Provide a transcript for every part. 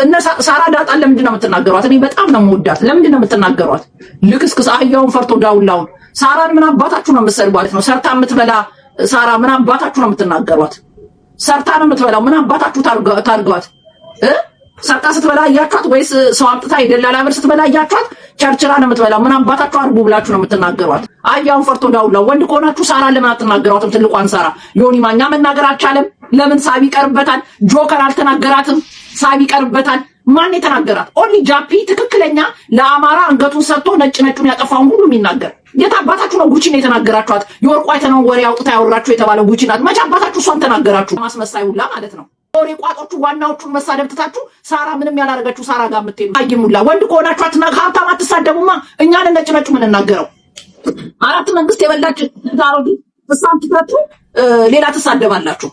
እነ ሳራ ዳጣን ለምንድን ነው የምትናገሯት? እኔ በጣም ነው የምወዳት። ለምንድን ነው የምትናገሯት? ልክስክስ አህያውን ፈርቶ ዳውላውን። ሳራን ምን አባታችሁ ነው የምትሰድቧት ነው? ሰርታ የምትበላ ሳራ ምን አባታችሁ ነው የምትናገሯት? ሰርታ ነው የምትበላው። ምን አባታችሁ ታርጓት? ሰርታ ስትበላ እያቿት ወይስ ሰው አምጥታ የደላላ ብር ስትበላ እያቿት? ቸርችራ ነው የምትበላው። ምን አባታችሁ አርጉ ብላችሁ ነው የምትናገሯት? አህያውን ፈርቶ ዳውላው። ወንድ ከሆናችሁ ሳራ ለምን አትናገሯትም? ትልቋን ሳራ ዮኒ ማኛ መናገር አልቻለም። ለምን? ሳቢ ይቀርበታል። ጆከር አልተናገራትም። ሳቢ ይቀርበታል። ማን የተናገራት? ኦንሊ ጃፒ ትክክለኛ ለአማራ አንገቱን ሰጥቶ ነጭ ነጩን ያጠፋውን ሁሉ የሚናገር የት አባታችሁ ነው? ጉቺ ነው የተናገራችኋት። የወርቁ አይተነው ወሬ አውጥታ ያወራችሁ የተባለው ጉቺ ናት። መቼ አባታችሁ እሷን ተናገራችሁ? ማስመሳይ ሁላ ማለት ነው። ወሬ ቋጦቹ ዋናዎቹን መሳደብ ትታችሁ ሳራ ምንም ያላረገችው ሳራ ጋር የምትሄዱ አይሙላ። ወንድ ከሆናችሁ ሀብታም አትሳደቡማ። እኛን ነጭ ነጩ ምን እናገረው? አራት መንግስት የበላች ዛሮዲ እሷን ትፈቱ ሌላ ትሳደባላችሁ።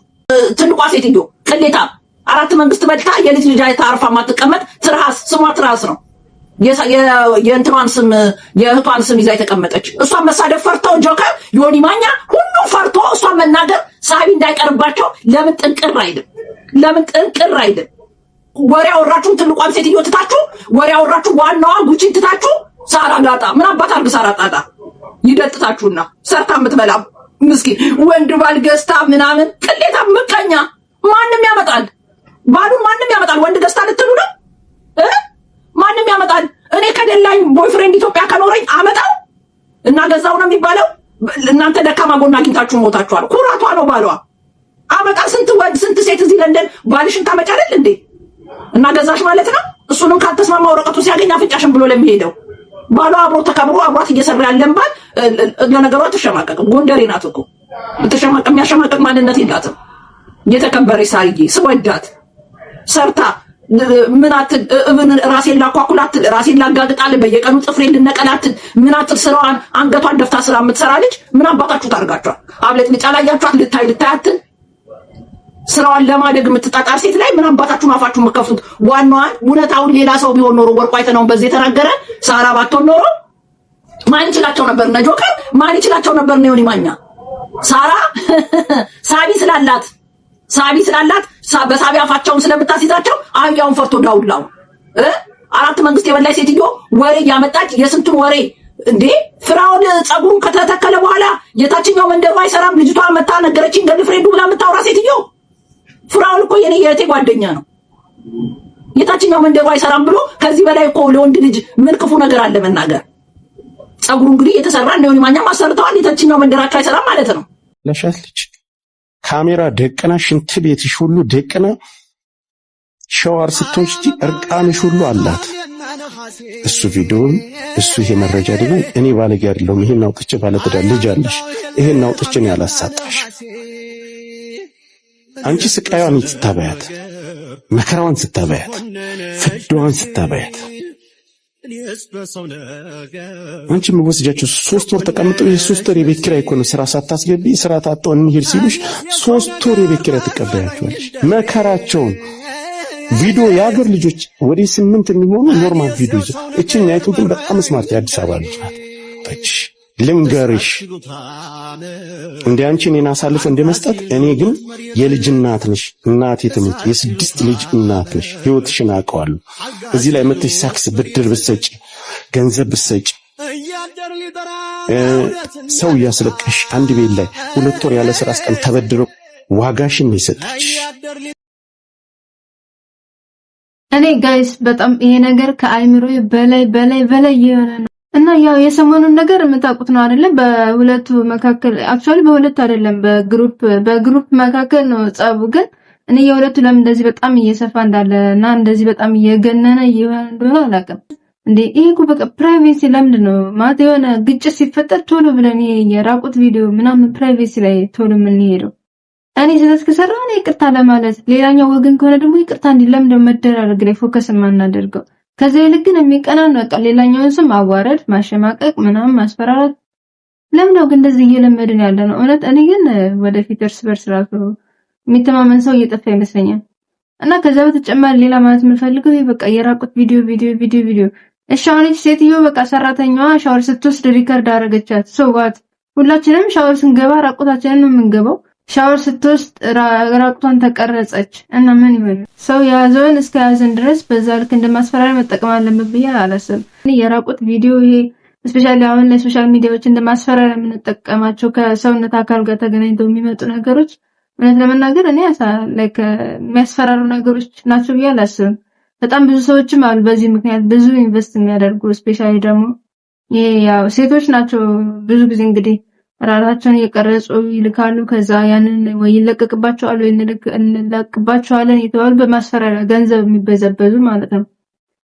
ትልቋ ሴትዮ ቅሌታ አራት መንግስት በልታ የልጅ ልጅ አይታርፋ ማትቀመጥ ትርሃስ ስሟ ትርሃስ ነው። የእንትኗን ስም የእህቷን ስም ይዛ የተቀመጠች እሷን መሳደብ ፈርተው ጆከር ዮኒ ማኛ ሁሉ ፈርቶ እሷን መናገር ሳቢ እንዳይቀርባቸው ለምን ጥንቅር አይልም? ለምን ጥንቅር አይልም? ወሬ አወራችሁን ትልቋን ሴትዮ ትታችሁ ወሬ አወራችሁ ዋናዋ ጉቺን ትታችሁ ሳራ ዳጣ ምን አባት አርግ ሳራ ዳጣ ይደጥታችሁና ሰርታ የምትበላ ምስኪን ወንድ ባል ገዝታ ምናምን ቅሌታ ምቀኛ ማንም ያመጣል። ባሉን ማንም ያመጣል። ወንድ ገዝታ ልትሉ ነው? ማንም ያመጣል። እኔ ከደላኝ ቦይፍሬንድ ኢትዮጵያ ከኖረኝ አመጣው እና ገዛው ነው የሚባለው። እናንተ ደካማ ጎና አግኝታችሁ ሞታችኋል። ኩራቷ ነው ባሏ አመጣ። ስንት ወንድ ስንት ሴት እዚህ ለንደን ባልሽን ታመጫለል እንዴ? እና ገዛሽ ማለት ነው። እሱንም ካልተስማማ ወረቀቱ ሲያገኝ አፍንጫሽን ብሎ ለሚሄደው ባሏ አብሮ ተከብሮ አብሯት እየሰራ ያለን ባል ለነገሯ አትሸማቀቅም። ጎንደሬ ናት እኮ የምትሸማቀቅ የሚያሸማቀቅ ማንነት የላትም። የተከበረች ሳርዬ ስወዳት ሰርታ ምን ራሴን ላኳኩላት ራሴን ላጋግጣል በየቀኑ ጥፍሬን ልነቀላት ምን አትል ስራዋን አንገቷን ደፍታ ስራ የምትሰራ ልጅ ምን አባታችሁ ታርጋችኋል? አብለት ልጫ ላያችኋት ልታያትን ስራዋን ለማደግ የምትጣጣር ሴት ላይ ምን አባታችሁ አፋችሁ የምትከፍቱት? ዋናዋን እውነታውን ሌላ ሰው ቢሆን ኖሮ ወርቁ አይተነው በዚህ የተናገረ ሳራ ባትሆን ኖሮ ማን ይችላቸው ነበር? እነ ጆከር ማን ይችላቸው ነበር? ነው ዮኒ ማኛ ሳራ ሳቢ ስላላት በሳቢ አፋቸውን ስለምታስይዛቸው አህያውን ፈርቶ ዳውላው አራት መንግስት የበላይ ሴትዮ ወሬ ያመጣች የስንቱን ወሬ እንዴ! ፍራውን ጸጉሩን ከተተከለ በኋላ የታችኛው መንደሩ አይሰራም ልጅቷ መታ ነገረችኝ ገርልፍሬንዱ ብላ የምታወራ ሴትዮ ፍራውን እኮ የኔ የእህቴ ጓደኛ ነው። የታችኛው መንደሩ አይሰራም ብሎ ከዚህ በላይ እኮ ለወንድ ልጅ ምን ክፉ ነገር አለ መናገር? ጸጉሩ እንግዲህ የተሰራ እንደሆነ ማኛም አሰርተዋል። የታችኛው መንደራቸው አይሰራም ማለት ነው። ለሻት ልጅ ካሜራ ደቅና ሽንት ቤትሽ ሁሉ ደቅና ሻወር ስትወስጂ እርቃንሽ ሁሉ አላት። እሱ ቪዲዮን እሱ ይሄ መረጃ ደግሞ እኔ ባለጌ አይደለሁም። ይሄን አውጥቼ ባለትዳር ልጅ አለሽ ይሄን አውጥቼ ነው ያላሳጣሽ። አንቺ ስቃዩን ስታበያት፣ መከራዋን ስታበያት፣ ፍዳዋን ስታበያት አንቺ ወስጃችሁ 3 ወር ተቀምጠው የ3 ወር የቤት ኪራይ እኮ ነው ስራ ሳታስገቢ ስራ ታጣው እንሂድ ሲሉሽ 3 ወር የቤት ኪራይ ትቀበያቸዋለሽ። መከራቸውን ቪዲዮ የአገር ልጆች ወደ 8 የሚሆኑ ኖርማል ቪዲዮ ይዘው እቺን ያይቱ ግን በጣም ስማርት የአዲስ አበባ ልጅ ናት። እቺ ልንገርሽ እንደ አንቺ እኔን አሳልፈ እንደመስጠት እኔ ግን የልጅ እናት ነሽ። እናቴ ትምት የ6 ልጅ እናት ነሽ። ህይወትሽን አውቀዋለሁ። እዚህ ላይ መጥተሽ ሳክስ ብድር ብትሰጪ ገንዘብ ብትሰጪ ሰው ያስለቀሽ አንድ ቤት ላይ 2 ወር ያለ ስራ አስቀም ተበድረው ዋጋሽን ነው የሰጠች። እኔ ጋይስ በጣም ይሄ ነገር ከአይምሮ በላይ የሆነ ነው እና ያው የሰሞኑን ነገር የምታውቁት ነው አይደለ? በሁለቱ መካከል አክቹአሊ በሁለት አይደለም በግሩፕ መካከል ነው ጸቡ። ግን እኔ የሁለቱ ለምን እንደዚህ በጣም እየሰፋ እንዳለና እንደዚህ በጣም እየገነነ ይሆን እንደሆነ አላውቅም። እንዴ ይሄ እኮ በቃ ፕራይቬሲ ለምንድን ነው ማለት የሆነ ግጭት ሲፈጠር ቶሎ ብለን የራቁት ቪዲዮ ምናምን ፕራይቬሲ ላይ ቶሎ የምንሄደው? እኔ ስለዚህ ከሰራው እኔ ይቅርታ ለማለት ሌላኛው ወገን ከሆነ ደግሞ ይቅርታ እንዲለም ደግሞ መደራረግ ላይ ፎከስ ማናደርገው። ከዛ ይልቅ ግን የሚቀናን በቃ ሌላኛውን ስም ማዋረድ፣ ማሸማቀቅ፣ ምናምን ማስፈራራት ለምን ነው ግን እንደዚህ እየለመድን ያለ ነው? እውነት እኔ ግን ወደፊት እርስ በርስ ራሱ የሚተማመን ሰው እየጠፋ ይመስለኛል። እና ከዛ በተጨማሪ ሌላ ማለት የምፈልገው ይሄ በቃ የራቁት ቪዲዮ እሺ አሁን እቺ ሴትዮ በቃ ሰራተኛዋ ሻወር ስትወስድ ሪከርድ አደረገቻት። ሶ ዋት ሁላችንም ሻወር ስንገባ ራቁታችንን ነው የምንገባው። ሻወር ስትወስድ ራቁቷን ተቀረጸች እና ምን ይሆን ሰው ያዘውን እስከ ያዘን ድረስ በዛ ልክ እንደማስፈራሪያ መጠቀም አለበት ብዬ አላስብም። የራቁት ቪዲዮ ይሄ ስፔሻሊ አሁን ላይ ሶሻል ሚዲያዎች እንደማስፈራሪያ የምንጠቀማቸው ከሰውነት አካል ጋር ተገናኝተው የሚመጡ ነገሮች እውነት ለመናገር እኔ ላይክ የሚያስፈራሩ ነገሮች ናቸው ብዬ አላስብም። በጣም ብዙ ሰዎችም አሉ በዚህ ምክንያት ብዙ ኢንቨስት የሚያደርጉ ስፔሻሊ ደግሞ ይሄ ያው ሴቶች ናቸው ብዙ ጊዜ እንግዲህ ራሳቸውን እየቀረጹ ይልካሉ። ከዛ ያንን ወይ ይለቀቅባቸዋል ወይ እንለቅባቸዋለን የተባሉ በማስፈራሪያ ገንዘብ የሚበዘበዙ ማለት ነው።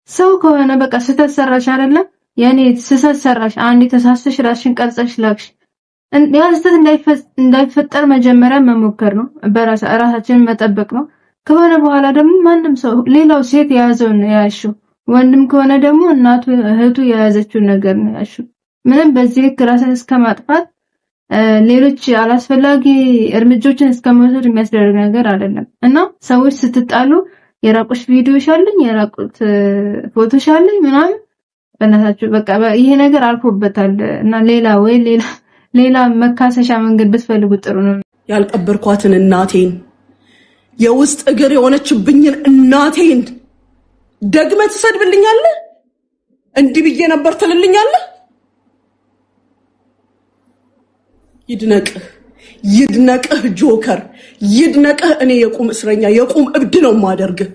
ሰው ከሆነ በቃ ስህተት ሰራሽ አይደለ ያኔ ስህተት ሰራሽ አንዴ ተሳስተሽ ራስሽን ቀርጸሽ ላክሽ ያ ስህተት እንዳይፈጠር መጀመሪያ መሞከር ነው። ራሳችንን መጠበቅ ነው። ከሆነ በኋላ ደግሞ ማንም ሰው ሌላው ሴት የያዘውን ነው ያሽው፣ ወንድም ከሆነ ደግሞ እናቱ እህቱ የያዘችው ነገር ነው ያሽው። ምንም በዚህ ልክ ራስን እስከማጥፋት ሌሎች አላስፈላጊ እርምጃዎችን እስከመውሰድ የሚያስደርግ ነገር አይደለም እና ሰዎች ስትጣሉ የራቁሽ ቪዲዮ ሻለኝ የራቁት ፎቶ ሻለኝ ምናምን በእናታችሁ በቃ ይሄ ነገር አልፎበታል እና ሌላ መካሰሻ መንገድ ብትፈልጉ ጥሩ ነው። ያልቀበርኳትን እናቴን የውስጥ እግር የሆነችብኝን እናቴን ደግመህ ትሰድብልኛለህ? እንዲህ ብዬ ነበር ትልልኛለህ? ይድነቅህ ጆከር ይድነቅህ። እኔ የቁም እስረኛ የቁም እብድ ነው ማደርግህ።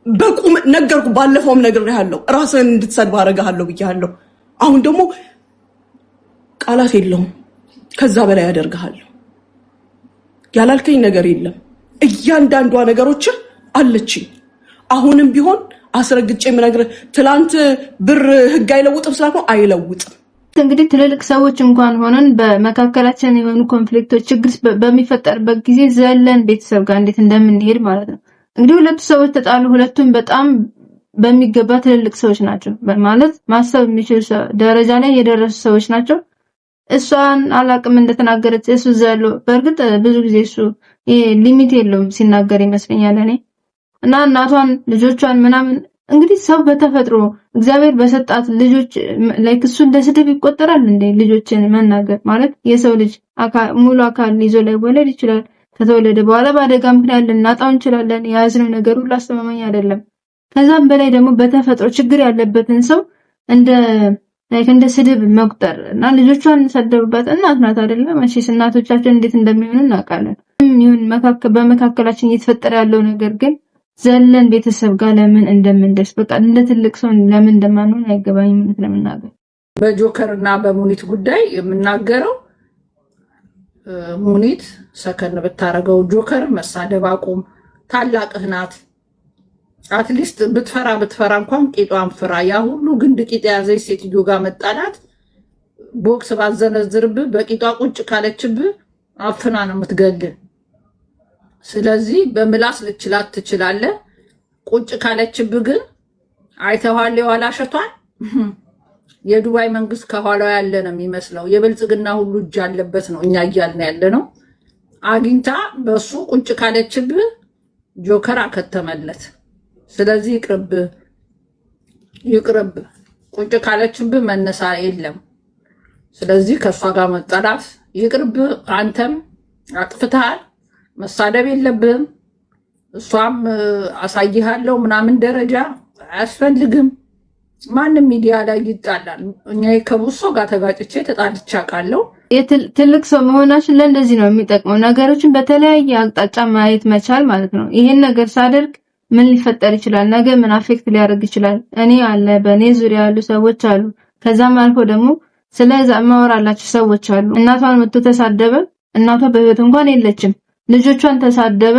በቁም ነገርኩ። ባለፈውም ነግሬሃለሁ፣ ራስህን እንድትሰድብ አደርግሃለሁ ብያለሁ። አሁን ደግሞ ቃላት የለውም፣ ከዛ በላይ ያደርግሃለሁ። ያላልከኝ ነገር የለም። እያንዳንዷ ነገሮች አለችኝ። አሁንም ቢሆን አስረግጬ የምነግርህ ትላንት ብር ህግ አይለውጥም ስላልኩ አይለውጥም። እንግዲህ ትልልቅ ሰዎች እንኳን ሆነን በመካከላችን የሆኑ ኮንፍሊክቶች ችግር በሚፈጠርበት ጊዜ ዘለን ቤተሰብ ጋር እንዴት እንደምንሄድ ማለት ነው። እንግዲህ ሁለቱ ሰዎች ተጣሉ። ሁለቱም በጣም በሚገባ ትልልቅ ሰዎች ናቸው ማለት ማሰብ የሚችሉ ደረጃ ላይ የደረሱ ሰዎች ናቸው። እሷን አላቅም እንደተናገረች እሱ ዘሎ በእርግጥ ብዙ ጊዜ እሱ ሊሚት የለውም ሲናገር ይመስለኛል እኔ እና እናቷን ልጆቿን ምናምን እንግዲህ ሰው በተፈጥሮ እግዚአብሔር በሰጣት ልጆች ላይክ እሱ እንደ ስድብ ይቆጠራል እንዴ? ልጆችን መናገር ማለት የሰው ልጅ ሙሉ አካል ይዞ ላይ ወለድ ይችላል። ከተወለደ በኋላ በአደጋ ምክንያት ልናጣው እንችላለን። የያዝነው ነገር ሁሉ አስተማማኝ አይደለም። ከዛም በላይ ደግሞ በተፈጥሮ ችግር ያለበትን ሰው እንደ ስድብ መቁጠር እና ልጆቿን ሰደቡባት እናት ናት አይደለም? እሺ እናቶቻችን እንዴት እንደሚሆኑ እናውቃለን። ይሁን በመካከላችን እየተፈጠረ ያለው ነገር ግን ዘለን ቤተሰብ ጋር ለምን እንደምንደርስ በቃ እንደ ትልቅ ሰው ለምን እንደማንሆን አይገባኝም ለምናገር። በጆከር እና በሙኒት ጉዳይ የምናገረው ሙኒት ሰከን ብታረገው፣ ጆከር መሳደብ አቁም። ታላቅህ ናት። አትሊስት ብትፈራ እንኳን ቂጧን ፍራ። ያ ሁሉ ግንድ ቂጥ የያዘች ሴትዮ ጋር መጣላት ቦክስ ባዘነዝርብህ በቂጧ ቁጭ ካለችብህ አፍና ነው የምትገልህ። ስለዚህ በምላስ ልችላት ትችላለህ። ቁጭ ካለችብህ ግን አይተዋል የዋላሸቷን የዱባይ መንግስት ከኋላው ያለ ነው የሚመስለው። የብልጽግና ሁሉ እጅ ያለበት ነው እኛ እያልን ያለ ነው። አግኝታ በሱ ቁጭ ካለችብህ ጆከር አከተመለት። ስለዚህ ይቅርብ። ቁጭ ካለችብህ መነሳ የለም። ስለዚህ ከእሷ ጋር መጠላት ይቅርብ። አንተም አጥፍተሃል፣ መሳደብ የለብህም። እሷም አሳይሃለሁ ምናምን ደረጃ አያስፈልግም። ማንም ሚዲያ ላይ ይጣላል። እኛ ከቡሶ ጋር ተጋጭቼ ተጣልቼ አውቃለሁ። ትልቅ ሰው መሆናችን ለእንደዚህ ነው የሚጠቅመው፣ ነገሮችን በተለያየ አቅጣጫ ማየት መቻል ማለት ነው። ይሄን ነገር ሳደርግ ምን ሊፈጠር ይችላል፣ ነገ ምን አፌክት ሊያደርግ ይችላል፣ እኔ አለ በእኔ ዙሪያ ያሉ ሰዎች አሉ። ከዛም አልፎ ደግሞ ስለዛ ማወራላችሁ ሰዎች አሉ። እናቷን መጥቶ ተሳደበ፣ እናቷ በህይወት እንኳን የለችም፣ ልጆቿን ተሳደበ።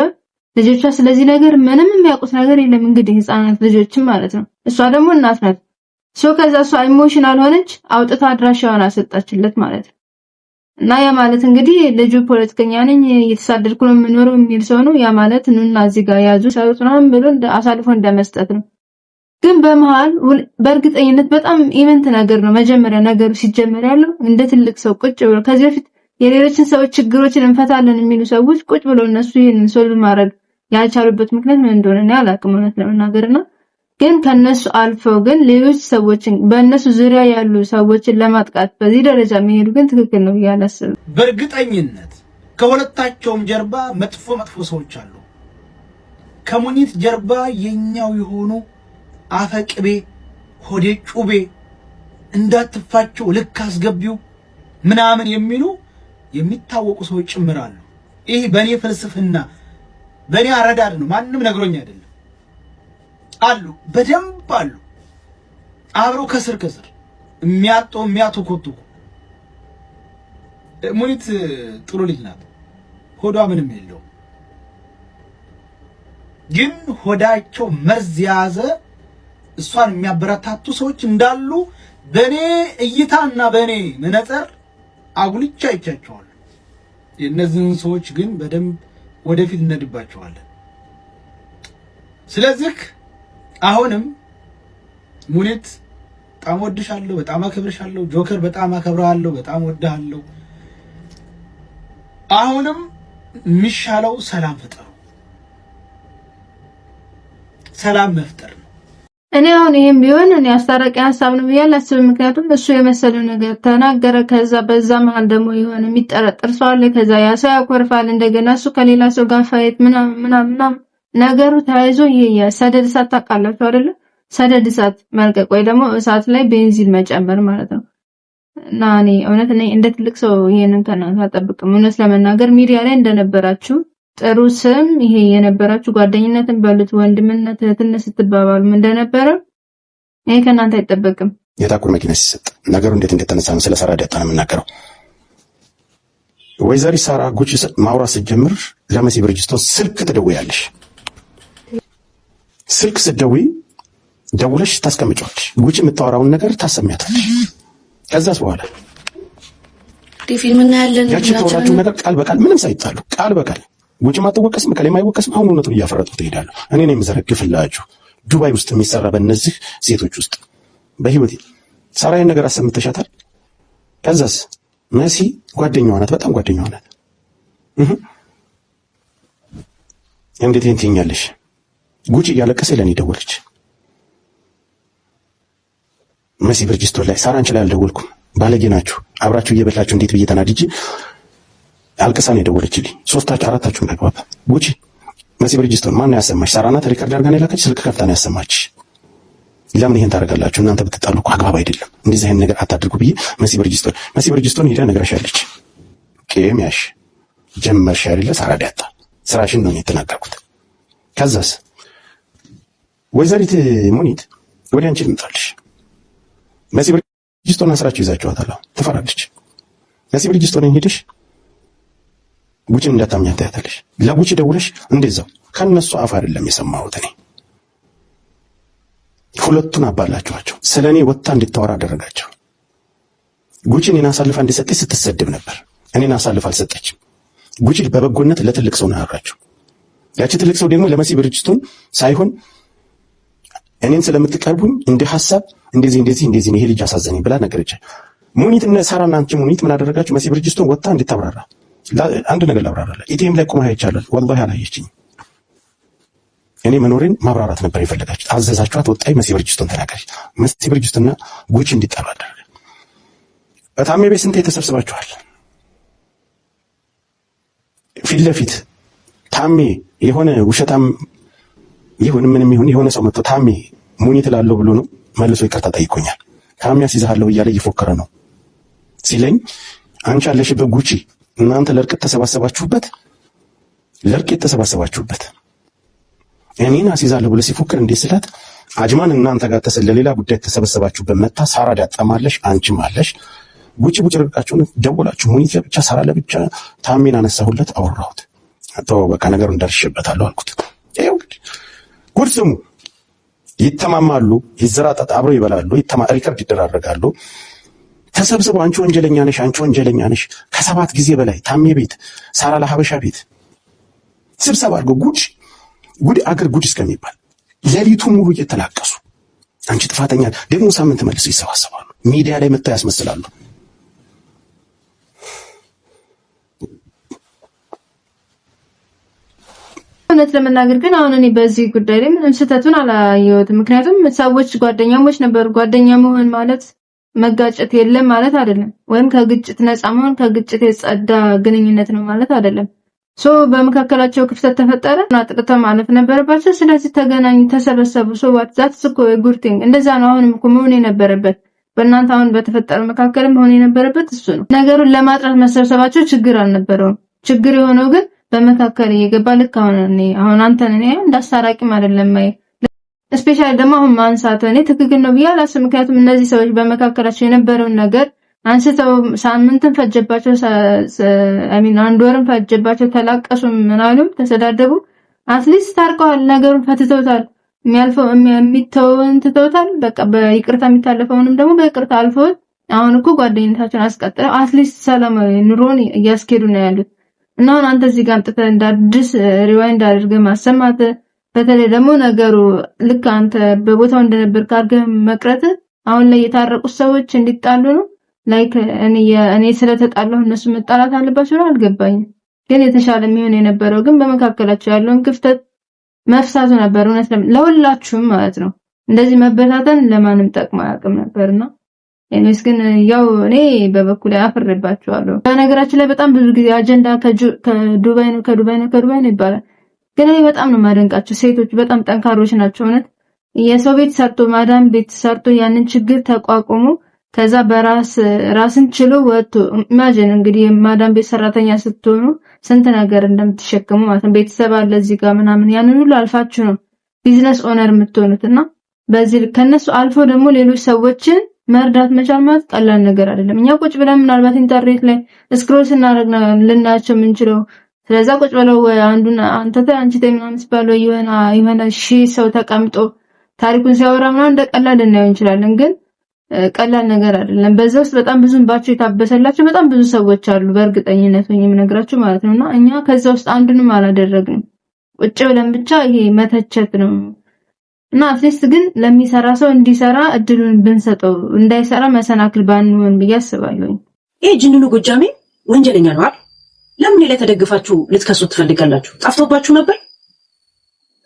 ልጆቿ ስለዚህ ነገር ምንም የሚያውቁት ነገር የለም። እንግዲህ ህፃናት ልጆችም ማለት ነው። እሷ ደግሞ እናት ናት። ከዛ እሷ ኢሞሽናል ሆነች፣ አውጥታ አድራሻዋን አሰጣችለት ማለት ነው። እና ያ ማለት እንግዲህ ልጁ ፖለቲከኛ ነኝ እየተሳደድኩ ነው የምኖረው የሚል ሰው ነው። ያ ማለት ኑና እዚህ ጋር ያዙ ሰሩት ነው ብሎ አሳልፎ እንደመስጠት ነው። ግን በመሃል በእርግጠኝነት በጣም ኢቨንት ነገር ነው። መጀመሪያ ነገሩ ሲጀመር ያለው እንደ ትልቅ ሰው ቁጭ ብሎ ከዚህ በፊት የሌሎችን ሰዎች ችግሮችን እንፈታለን የሚሉ ሰዎች ቁጭ ብሎ እነሱ ይሄንን ሶልቭ ማድረግ ያልቻሉበት ምክንያት ምን እንደሆነ ነው አላውቅም እውነት ለመናገርና ግን ከነሱ አልፈው ግን ሌሎች ሰዎችን በእነሱ ዙሪያ ያሉ ሰዎችን ለማጥቃት በዚህ ደረጃ መሄዱ ግን ትክክል ነው ያላስብ። በእርግጠኝነት ከሁለታቸውም ጀርባ መጥፎ ሰዎች አሉ። ከሙኒት ጀርባ የኛው የሆኑ አፈቅቤ ሆዴ ጩቤ እንዳትፋቸው ልክ አስገቢው ምናምን የሚሉ የሚታወቁ ሰዎች ጭምራሉ። ይሄ በኔ ፍልስፍና በኔ አረዳድ ነው፣ ማንም ነግሮኝ አይደለም። አሉ፣ በደንብ አሉ። አብረው ከስር የሚያተኮቱ ሙኒት ጥሩ ልጅ ናት። ሆዷ ምንም የለው፣ ግን ሆዳቸው መርዝ የያዘ እሷን የሚያበረታቱ ሰዎች እንዳሉ በኔ እይታና በኔ መነጽር አጉልቻ አይቻቸዋለሁ። የእነዚህን ሰዎች ግን በደንብ ወደፊት እንነድባቸዋለን። ስለዚህ አሁንም ሙኒት በጣም ወድሻለሁ፣ በጣም አከብርሻለሁ። ጆከር በጣም አከብራለሁ፣ በጣም ወድሃለሁ። አሁንም የሚሻለው ሰላም ፍጠሩ፣ ሰላም መፍጠር ነው። እኔ አሁን ይሄም ቢሆን እኔ አስታራቂ ሐሳብ ነው ብዬ አላስብም። ምክንያቱም እሱ የመሰለው ነገር ተናገረ። ከዛ በዛ መሃል ደግሞ የሆነ የሚጠረጠር ሰው አለ። ከዛ ያ ሰው ያኮርፋል። እንደገና እሱ ከሌላ ሰው ጋር ፋይት ምናምን ነገሩ ተያይዞ ይሄ የሰደድ እሳት ታውቃላችሁ አይደለ? ሰደድ እሳት መልቀቅ ወይ ደግሞ እሳት ላይ ቤንዚን መጨመር ማለት ነው። እና እኔ እውነት እንደ ትልቅ ሰው ይሄንን ከእናንተ አልጠብቅም። እውነት ለመናገር ሚዲያ ላይ እንደነበራችሁ ጥሩ ስም ይሄ የነበራችሁ ጓደኝነትን በሉት ወንድምነት እህትነት ስትባባሉ እንደነበረ ይሄ ከእናንተ አይጠበቅም። የታኩር መኪና ሲሰጥ ነገሩ እንዴት እንደተነሳ ነው። ስለ ሳራ ዳጣ ነው የምናገረው። ወይዘሪት ሳራ ጉቺ ማውራት ስትጀምር ለመሲ ብርጅስቶን ስልክ ትደውያለሽ። ስልክ ስትደውይ ደውለሽ ታስቀምጫለሽ። ጉቺ የምታወራውን ነገር ታሰሚያታለሽ። ከዛስ በኋላ ፊልም እናያለን። ያቺ ተወራችሁ ነገር ቃል በቃል ምንም ሳይጣሉ ቃል በቃል ጉቺ ማትወቀስም ከሌማ አይወቀስም። አሁን እውነቱን እያፈረጡ ትሄዳለሁ። እኔ ነኝ የምዘረግፍላችሁ ዱባይ ውስጥ የሚሰራ በእነዚህ ሴቶች ውስጥ በህይወቴ ሳራዬን ነገር አሰምተሻታል። ከዛስ መሲ ጓደኛዋ ናት፣ በጣም ጓደኛዋ ናት። እንዴት እንትኛለሽ? ጉቺ እያለቀሰ ለኔ ደወለች። መሲ ብርጅስቶን ላይ ሳራ እንችላል አልደወልኩም፣ ባለጌ ናችሁ አብራችሁ እየበላችሁ እንዴት ብዬ ተናድጄ አልቅሳ ነው የደወለችልኝ። ሶስታችሁ አራታችሁም ተግባባ። ጉቺ መሲ ብርጅስቶን ማን ነው ያሰማሽ? ሳራ ናት ሪከርድ አድርጋ ነው የላከች። ስልክ ከፍታ ነው ያሰማች። ለምን ይሄን ታደርጋላችሁ እናንተ? ብትጣሉ እኮ አግባብ አይደለም። እንደዚህ አይነት ነገር አታድርጉ ብዬ መሲ ብርጅስቶን ሄዳ ነግራሻለች። ቄም ያሽ ጀመርሽ አይደለ? ሳራ ዳጣ ስራሽን ነው የተናገርኩት። ከዛስ ወይዘሪት ሙኒት ወደ አንቺ ልምጣልሽ። መሲ ብርጅስቶን ስራችሁ ይዛችኋታል። ትፈራለች። መሲ ብርጅስቶን ሄደሽ ጉቺን እንዳታምኛት ታያታለሽ። ለጉቺ ደውለሽ እንደዛው ከነሱ አፍ አይደለም የሰማሁት እኔ። ሁለቱን አባላችኋቸው። ስለኔ ወጣ እንድታወራ አደረጋቸው። ጉቺ እኔን አሳልፋ እንድሰጠች ስትሰድብ ነበር። እኔን አሳልፋ አልሰጠችም። ጉቺ በበጎነት ለትልቅ ሰው ነው ያወራችው። ያቺ ትልቅ ሰው ደግሞ ለመሲ ብርጅስቶን ሳይሆን እኔን ስለምትቀርቡኝ እንደ ሐሳብ እንደዚህ ይሄ ልጅ አሳዘነኝ ብላ ነገረች። ሙኒት እና ሳራና አንቺ ሙኒት ምን አደረጋችሁ? መሲ ብርጅስቶን ወጣ እንድታብራራ አንድ ነገር ላብራራላ። ኢቲኤም ላይ ቆማ አይቻለሁ። ወላሂ አላየችኝ። እኔ መኖሬን ማብራራት ነበር የፈለጋችሁት። አዘዛችኋት። ወጣይ መሲ ብርጅስቶን ተናገረች። መሲ ብርጅስቶንና ጉቺ እንዲጣሉ አደረገ። በታሜ ቤት ስንት ተሰብስባችኋል? ፊት ለፊት ታሜ የሆነ ውሸታም ይሁን ምንም ይሁን የሆነ ሰው መጥቶ ታሜ ሙኒት ላለው ብሎ ነው መልሶ ይቅርታ ጠይቆኛል። ታሜ አስይዛለሁ እያለ እየፎከረ ነው ሲለኝ አንቺ አለሽበት ጉቺ እናንተ ለርቀት ተሰባሰባችሁበት እኔን አስይዛለሁ ብሎ ሲፎክር እንዴት ስላት አጅማን እናንተ ጋር ለሌላ ጉዳይ ተሰበሰባችሁበት መጣ። ሳራ ዳጣማለሽ አንቺም አለሽ ጉቺ ርቃችሁን ደወላችሁ። ሙኒት ለብቻ ሳራ ለብቻ ታሜን አነሳሁለት አወራሁት። አቶ በቃ ነገሩን ደርሼበታለሁ አልኩት። ይሄው እንግዲህ ጉድ ስሙ። ይተማማሉ፣ ይዘራጣጣ፣ አብረው ይበላሉ፣ ሪከርድ ይደራረጋሉ። ተሰብስበው አንቺ ወንጀለኛ ነሽ ከ7 ጊዜ በላይ ታሜ ቤት ሳራ ለሀበሻ ቤት ስብሰባ አድርገው ጉድ አገር ጉድ እስከሚባል ሌሊቱ ሙሉ እየተላቀሱ አንቺ ጥፋተኛ ደግሞ ሳምንት መልሰው ይሰባሰባሉ። ሚዲያ ላይ መጥተው ያስመስላሉ። እውነት ለመናገር ግን አሁን እኔ በዚህ ጉዳይ ላይ ምንም ስህተቱን አላየሁትም። ምክንያቱም ሰዎች ጓደኛሞች ነበሩ። ጓደኛ መሆን ማለት መጋጨት የለም ማለት አይደለም፣ ወይም ከግጭት ነፃ መሆን ከግጭት የጸዳ ግንኙነት ነው ማለት አይደለም። በመካከላቸው ክፍተት ተፈጠረ እና ጥቅተው ማለፍ ነበረባቸው። ስለዚህ ተገናኙ፣ ተሰበሰቡ። ዋት ዛትስ እኮ ጉድ ቲንግ። እንደዛ ነው አሁንም እኮ መሆን የነበረበት። በእናንተ አሁን በተፈጠረ መካከል መሆን የነበረበት እሱ ነው። ነገሩን ለማጥራት መሰብሰባቸው ችግር አልነበረውም። ችግር የሆነው ግን በመካከል እየገባ ልክ አሁን አንተን እኔ እንዳስታራቂም አይደለም ስፔሻሊ ደግሞ አሁን ማንሳት እኔ ትክክል ነው ብዬ አላስብም። ምክንያቱም እነዚህ ሰዎች በመካከላቸው የነበረውን ነገር አንስተው ሳምንትን ፈጀባቸው፣ አንድ ወርም ፈጀባቸው፣ ተላቀሱ፣ ምናሉም ተሰዳደቡ። አትሊስት ታርቀዋል፣ ነገሩን ፈትተውታል፣ የሚተውን ትተውታል። በቃ በይቅርታ የሚታለፈውንም ደግሞ በይቅርታ አልፈው አሁን እኮ ጓደኝነታቸውን አስቀጥለው አትሊስት ሰላማዊ ኑሮን እያስኬዱ ነው ያሉት። እና አሁን አንተ እዚህ ጋር አምጥተህ እንዳድስ ሪዋይንድ አድርገህ ማሰማት፣ በተለይ ደግሞ ነገሩ ልክ አንተ በቦታው እንደነበር ካርገህ መቅረት አሁን ላይ የታረቁት ሰዎች እንዲጣሉ ነው። ላይክ እኔ ስለተጣላሁ እነሱ መጣላት አለባቸው ነው አልገባኝም። ግን የተሻለ የሚሆን የነበረው ግን በመካከላቸው ያለውን ክፍተት መፍሳቱ ነበር። እውነት ለሁላችሁም ማለት ነው። እንደዚህ መበታተን ለማንም ጠቅሞ አያውቅም ነበርና እኔስ ግን ያው እኔ በበኩሌ አፍርባቸዋለሁ። በነገራችን ላይ በጣም ብዙ ጊዜ አጀንዳ ከዱባይ ነው ይባላል። ግን እኔ በጣም ነው ማደንቃቸው። ሴቶች በጣም ጠንካሮች ናቸው። እውነት የሰው ቤት ሰርቶ ማዳም ቤት ሰርቶ ያንን ችግር ተቋቁሞ ከዛ ራስን ችሎ ወጥቶ ኢማጂን እንግዲህ ማዳም ቤት ሰራተኛ ስትሆኑ ስንት ነገር እንደምትሸከሙ ማለት ነው። ቤተሰብ አለ እዚህ ጋር ምናምን ያንን ሁሉ አልፋችሁ ነው ቢዝነስ ኦነር የምትሆኑትና በዚህ ከነሱ አልፎ ደግሞ ሌሎች ሰዎችን መርዳት መቻል ማለት ቀላል ነገር አይደለም። እኛ ቁጭ ብለን ምናልባት ኢንተርኔት ላይ ስክሮል ስናደርግ ልናያቸው የምንችለው ስለዛ ቁጭ ብለው አንዱን አንቺ ምናምን ሲባል የሆነ ሺህ ሰው ተቀምጦ ታሪኩን ሲያወራ ምናምን እንደ ቀላል ልናየው እንችላለን። ግን ቀላል ነገር አይደለም። በዛ ውስጥ በጣም ብዙ እንባቸው የታበሰላቸው በጣም ብዙ ሰዎች አሉ። በእርግጠኝነት ነው የምነግራችሁ ማለት ነውና እኛ ከዛ ውስጥ አንዱንም አላደረግንም። ቁጭ ብለን ብቻ ይሄ መተቸት ነው እና አትሊስት ግን ለሚሰራ ሰው እንዲሰራ እድሉን ብንሰጠው እንዳይሰራ መሰናክል ባንሆን ብዬ አስባለሁ። ይሄ ጅንኑ ጎጃሜ ወንጀለኛ ነው አይደል? ለምን ላይ ተደግፋችሁ ልትከሱት ትፈልጋላችሁ? ጠፍቶባችሁ ነበር?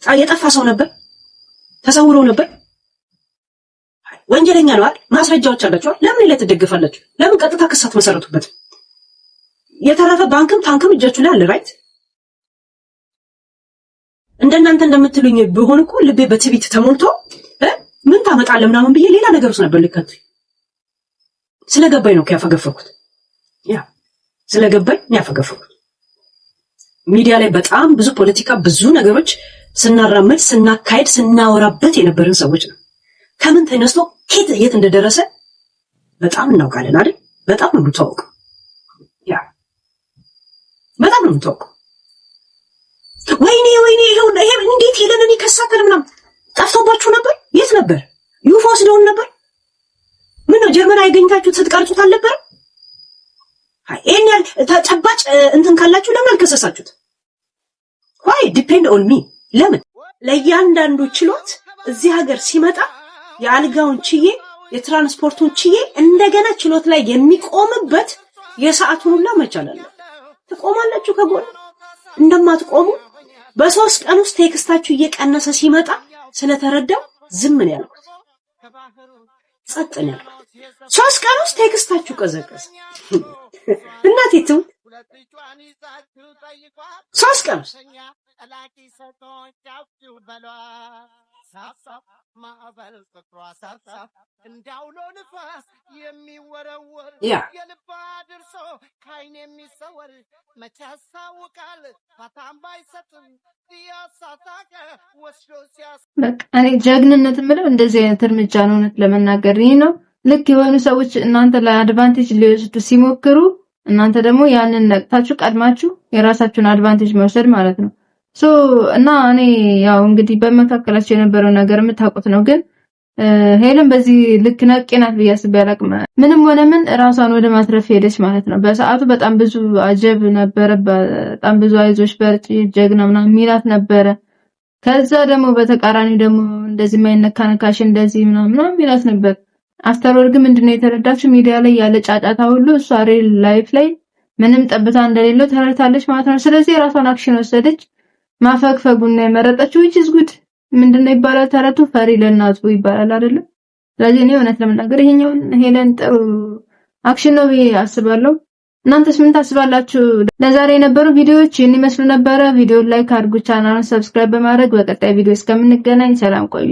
የጠፋ ሰው ነበር? ተሰውሮ ነበር? ወንጀለኛ ነው አይደል? ማስረጃዎች አላችሁ። ለምን ላይ ተደግፋላችሁ? ለምን ቀጥታ ክሳት መሰረቱበት? የተረፈ ባንክም ታንክም እጃችሁ ላይ አለ ራይት? እንደናንተ እንደምትሉኝ ቢሆን እኮ ልቤ በትዕቢት ተሞልቶ ምን ታመጣለህ ምናምን ብዬ ሌላ ነገር ውስጥ ነበር ልከት። ስለገባኝ ነው ያፈገፈኩት። ስለገባኝ ያፈገፈኩት። ሚዲያ ላይ በጣም ብዙ ፖለቲካ ብዙ ነገሮች ስናራመድ ስናካሄድ ስናወራበት የነበረን ሰዎች ነው። ከምን ተነስቶ የት እንደደረሰ በጣም እናውቃለን አይደል? በጣም ነው የምታውቀው። በጣም ነው የምታውቀው። ወይኔ ይሄ እንዴት ሄለንን ይከሳታል ምናምን ጠፍቶባችሁ ነበር? የት ነበር? ዩፎ ስለሆነ ነበር? ምን ነው ጀርመን አይገኝታችሁት ስትቀርጹት አልነበር? ይሄን ተጨባጭ እንትን ካላችሁ ለምን አልከሰሳችሁት? why depend on me? ለምን ለእያንዳንዱ ችሎት እዚህ ሀገር ሲመጣ የአልጋውን ችዬ የትራንስፖርቱን ችዬ እንደገና ችሎት ላይ የሚቆምበት የሰዓቱን ሁላ መቻላል። ትቆማላችሁ ከጎን እንደማትቆሙ በ3 ቀን ውስጥ ቴክስታችሁ እየቀነሰ ሲመጣ ስለተረዳው ዝም ነው ያልኩት። ጸጥ ነው ያልኩት። 3 ቀን ውስጥ ቴክስታችሁ ቀዘቀዘ። እናቴ ትም 3 ቀን ውስጥ እኔ ጀግንነት የምለው እንደዚህ አይነት እርምጃ ነው። እውነት ለመናገር ይሄ ነው ልክ የሆኑ ሰዎች እናንተ ላይ አድቫንቴጅ ሊወስዱ ሲሞክሩ እናንተ ደግሞ ያንን ነቅታችሁ ቀድማችሁ የራሳችሁን አድቫንቴጅ መውሰድ ማለት ነው። እና እኔ ያው እንግዲህ በመካከላቸው የነበረው ነገር የምታውቁት ነው። ግን ሄለን በዚህ ልክ ነቄናት ብዬ አስቤ አላቅም። ምንም ሆነ ምን ራሷን ወደ ማትረፍ ሄደች ማለት ነው። በሰዓቱ በጣም ብዙ አጀብ ነበረ። በጣም ብዙ አይዞሽ በርቺ ጀግና ምናምን ሚላት ነበረ። ከዛ ደግሞ በተቃራኒ ደግሞ እንደዚህ ማይነካነካሽ እንደዚህ ምናምን ሚላት ነበር። አፍተርወርድ ግን ምንድነው የተረዳችው? ሚዲያ ላይ ያለ ጫጫታ ሁሉ እሷ ሪል ላይፍ ላይ ምንም ጠብታ እንደሌለው ተረድታለች ማለት ነው። ስለዚህ የራሷን አክሽን ወሰደች። ማፈግፈጉና የመረጠችው which is good። ምንድነው ይባላል ተረቱ ፈሪ ለእናቱ ይባላል አይደለም? ስለዚህ እኔ እውነት ለመናገር ይሄኛውን ሄለን ጥሩ አክሽን ነው ብዬ አስባለሁ። እናንተስ ምን ታስባላችሁ? ለዛሬ የነበሩ ቪዲዮዎች ይህን ይመስሉ ነበረ። ቪዲዮ ላይክ አድርጉ፣ ቻናሉን ሰብስክራይብ በማድረግ በቀጣይ ቪዲዮ እስከምንገናኝ ሰላም ቆዩ።